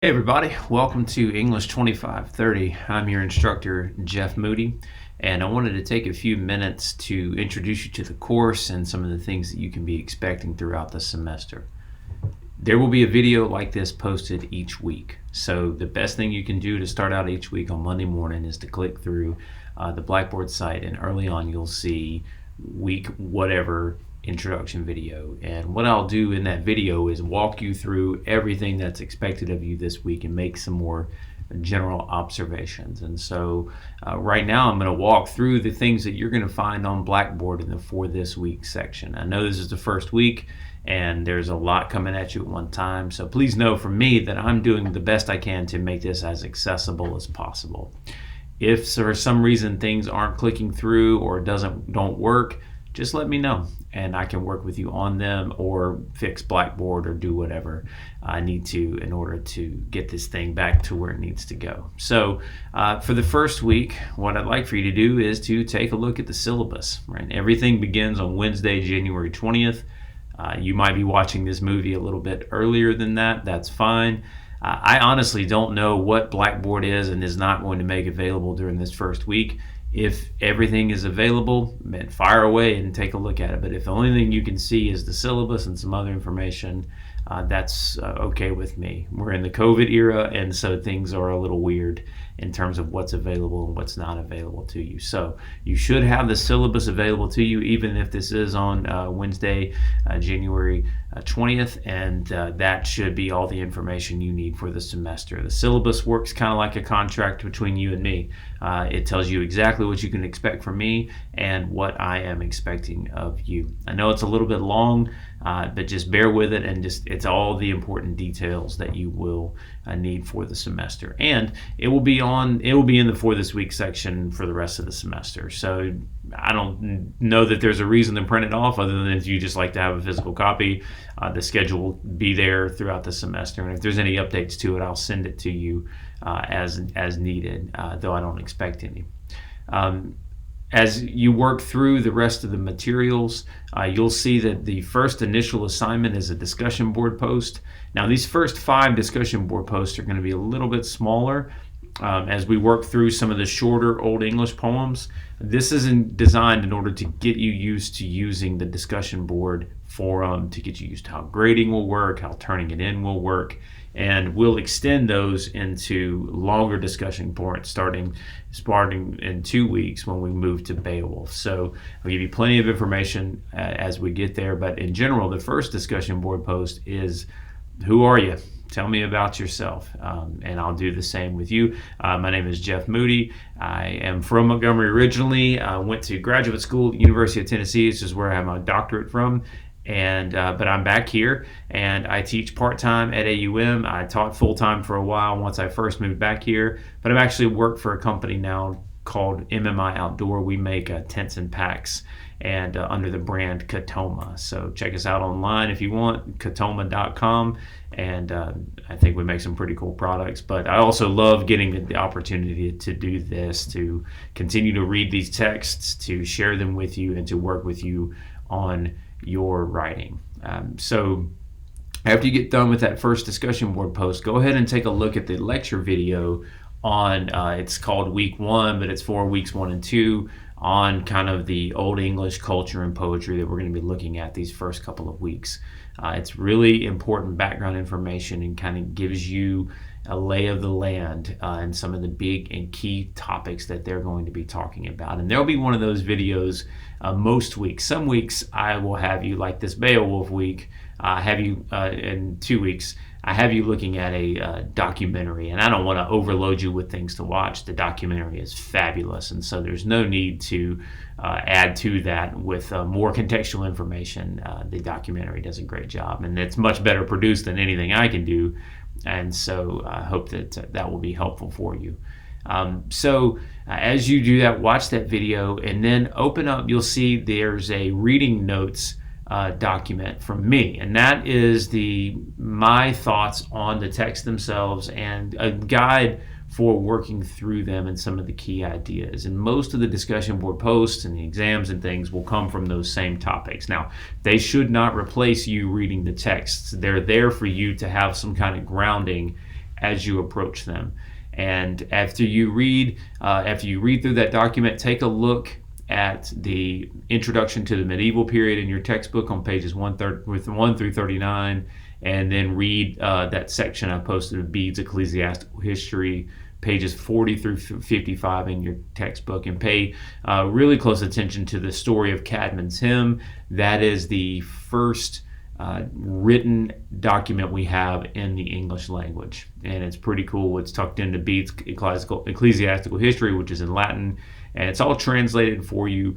Hey everybody, welcome to English 2530. I'm your instructor, Jeff Moody, and I wanted to take a few minutes to introduce you to the course and some of the things that you can be expecting throughout the semester. There will be a video like this posted each week, so the best thing you can do to start out each week on Monday morning is to click through the Blackboard site, and early on you'll see week whatever introduction video. And what I'll do in that video is walk you through everything that's expected of you this week and make some more general observations. And so right now I'm going to walk through the things that you're going to find on Blackboard in the For This Week section. I know this is the first week and there's a lot coming at you at one time, so please know from me that I'm doing the best I can to make this as accessible as possible. If for some reason things aren't clicking through or don't work, just let me know and I can work with you on them or fix Blackboard or do whatever I need to in order to get this thing back to where it needs to go. So for the first week, what I'd like for you to do is to take a look at the syllabus. Right? Everything begins on Wednesday, January 20th. You might be watching this movie a little bit earlier than that. That's fine. I honestly don't know what Blackboard is and is not going to make available during this first week. If everything is available, then fire away and take a look at it. But if the only thing you can see is the syllabus and some other information, that's okay with me. We're in the COVID era, and so things are a little weird in terms of what's available and what's not available to you. So you should have the syllabus available to you, even if this is on Wednesday, January 20th, and that should be all the information you need for the semester. The syllabus works kind of like a contract between you and me. It tells you exactly what you can expect from me and what I am expecting of you. I know it's a little bit long, but just bear with it, and it's all the important details that you will need for the semester. And it will be in the For This Week section for the rest of the semester. So I don't know that there's a reason to print it off other than if you just like to have a physical copy. The schedule will be there throughout the semester, and if there's any updates to it, I'll send it to you as needed, though I don't expect any. As you work through the rest of the materials, you'll see that the first initial assignment is a discussion board post. Now, these first 5 discussion board posts are going to be a little bit smaller as we work through some of the shorter Old English poems. This isn't designed in order to get you used to using the discussion board forum, to get you used to how grading will work, how turning it in will work, and we'll extend those into longer discussion points starting in 2 weeks when we move to Beowulf. So I'll give you plenty of information as we get there, but in general, the first discussion board post is, who are you? Tell me about yourself, and I'll do the same with you. My name is Jeff Moody. I am from Montgomery originally. I went to graduate school at University of Tennessee. This is where I have my doctorate from. But I'm back here, and I teach part-time at AUM. I taught full-time for a while once I first moved back here, but I've actually worked for a company now called MMI Outdoor. We make tents and packs, and under the brand Katoma. So check us out online if you want, katoma.com, and I think we make some pretty cool products. But I also love getting the opportunity to do this, to continue to read these texts, to share them with you, and to work with you on your writing. So after you get done with that first discussion board post, go ahead and take a look at the lecture video on, it's called Week 1, but it's for Weeks 1 and 2, on kind of the Old English culture and poetry that we're going to be looking at these first couple of weeks. It's really important background information and kind of gives you a lay of the land and some of the big and key topics that they're going to be talking about. And there'll be one of those videos most weeks. Some weeks I will have you, like this Beowulf week, have you in 2 weeks, I have you looking at a documentary, and I don't want to overload you with things to watch. The documentary is fabulous, and so there's no need to add to that with more contextual information. The documentary does a great job, and it's much better produced than anything I can do, and so I hope that that will be helpful for you. As you do that, watch that video, and then open up, you'll see there's a reading notes document from me, and that is my thoughts on the text themselves and a guide for working through them and some of the key ideas. And most of the discussion board posts and the exams and things will come from those same topics. Now, they should not replace you reading the texts. They're there for you to have some kind of grounding as you approach them. And after you read through that document, take a look at the introduction to the medieval period in your textbook on pages 1 through 39, and then read that section I posted of Bede's Ecclesiastical History, pages 40 through 55 in your textbook, and pay really close attention to the story of Caedmon's Hymn. That is the first written document we have in the English language, and it's pretty cool. It's tucked into Bede's Ecclesiastical History, which is in Latin, and it's all translated for you,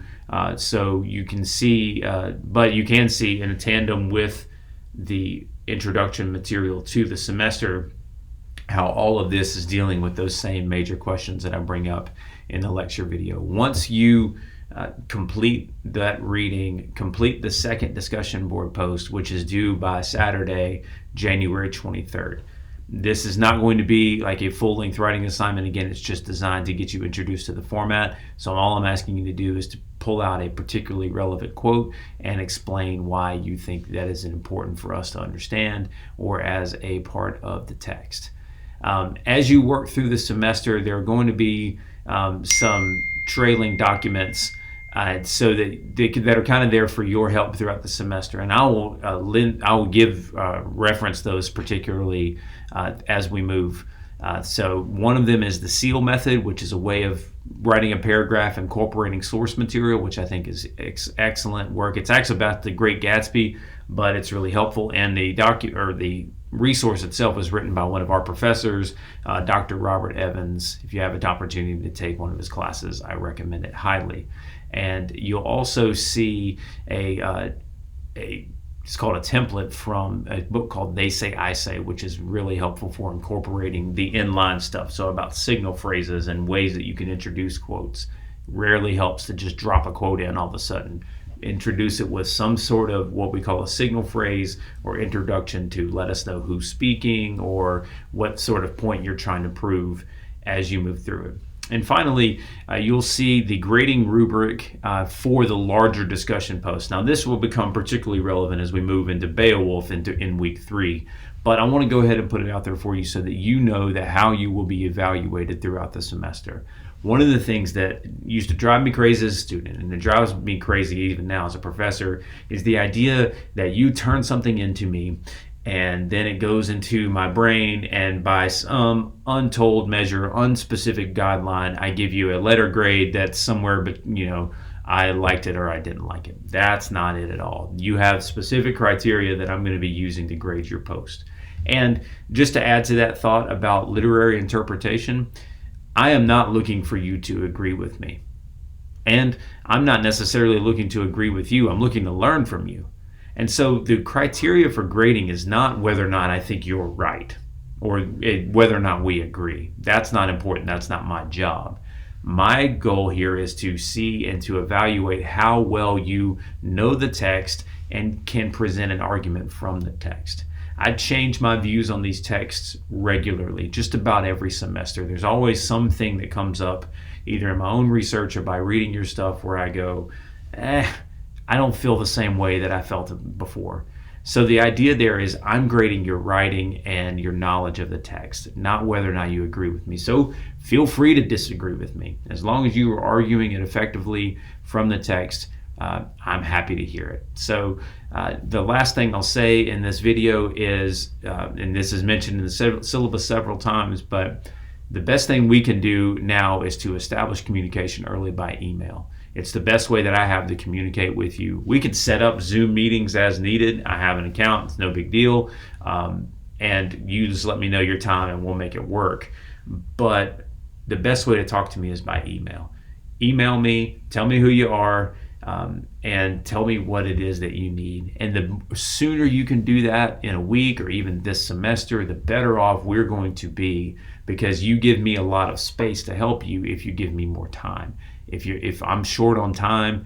so you can see, but you can see in a tandem with the introduction material to the semester how all of this is dealing with those same major questions that I bring up in the lecture video. Once you complete that reading, complete the second discussion board post, which is due by Saturday, January 23rd. This is not going to be like a full-length writing assignment. Again, it's just designed to get you introduced to the format. So all I'm asking you to do is to pull out a particularly relevant quote and explain why you think that is important for us to understand or as a part of the text. As you work through the semester, there are going to be some trailing documents so that are kind of there for your help throughout the semester, and I will give reference those particularly as we move. So one of them is the SEAL method, which is a way of writing a paragraph incorporating source material, which I think is excellent work. It's actually about The Great Gatsby, but it's really helpful. And the resource itself was written by one of our professors, Dr. Robert Evans. If you have an opportunity to take one of his classes, I recommend it highly. And you'll also see it's called a template from a book called They Say, I Say, which is really helpful for incorporating the inline stuff. So about signal phrases and ways that you can introduce quotes. Rarely helps to just drop a quote in all of a sudden. Introduce it with some sort of what we call a signal phrase or introduction to let us know who's speaking or what sort of point you're trying to prove as you move through it. And finally, you'll see the grading rubric for the larger discussion post. Now, this will become particularly relevant as we move into Beowulf in week 3. But I want to go ahead and put it out there for you so that you know that how you will be evaluated throughout the semester. One of the things that used to drive me crazy as a student, and it drives me crazy even now as a professor, is the idea that you turn something into me and then it goes into my brain, and by some untold measure, unspecific guideline, I give you a letter grade that's somewhere, but I liked it or I didn't like it. That's not it at all. You have specific criteria that I'm going to be using to grade your post. And just to add to that thought about literary interpretation, I am not looking for you to agree with me. And I'm not necessarily looking to agree with you. I'm looking to learn from you. And so the criteria for grading is not whether or not I think you're right or whether or not we agree. That's not important. That's not my job. My goal here is to see and to evaluate how well you know the text and can present an argument from the text. I change my views on these texts regularly, just about every semester. There's always something that comes up, either in my own research or by reading your stuff, where I go, I don't feel the same way that I felt before. So the idea there is I'm grading your writing and your knowledge of the text, not whether or not you agree with me. So feel free to disagree with me. As long as you are arguing it effectively from the text, I'm happy to hear it. So the last thing I'll say in this video is, and this is mentioned in the syllabus several times, but the best thing we can do now is to establish communication early by email. It's the best way that I have to communicate with you. We could set up Zoom meetings as needed. I have an account, it's no big deal. And you just let me know your time and we'll make it work. But the best way to talk to me is by email. Email me, tell me who you are, and tell me what it is that you need. And the sooner you can do that in a week or even this semester, the better off we're going to be, because you give me a lot of space to help you if you give me more time. If I'm short on time,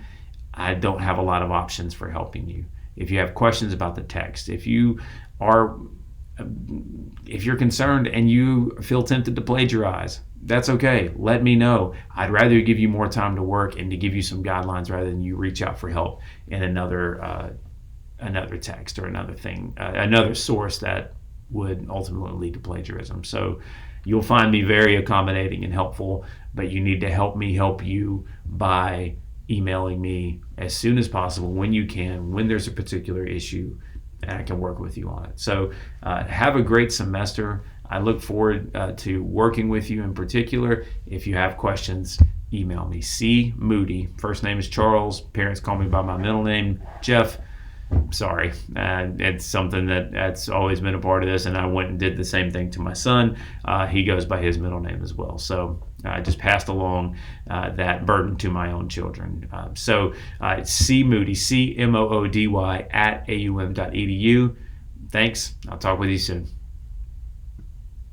I don't have a lot of options for helping you. If you have questions about the text, if you're concerned and you feel tempted to plagiarize, that's okay. Let me know. I'd rather give you more time to work and to give you some guidelines rather than you reach out for help in another text or another thing, another source that would ultimately lead to plagiarism. So you'll find me very accommodating and helpful, but you need to help me help you by emailing me as soon as possible when you can, when there's a particular issue, and I can work with you on it. So have a great semester. I look forward to working with you in particular. If you have questions, email me. C. Moody. First name is Charles. Parents call me by my middle name, Jeff. Sorry. It's something that's always been a part of this, and I went and did the same thing to my son. He goes by his middle name as well. So I just passed along that burden to my own children. C. Moody, CMOODY @aum.edu. Thanks. I'll talk with you soon.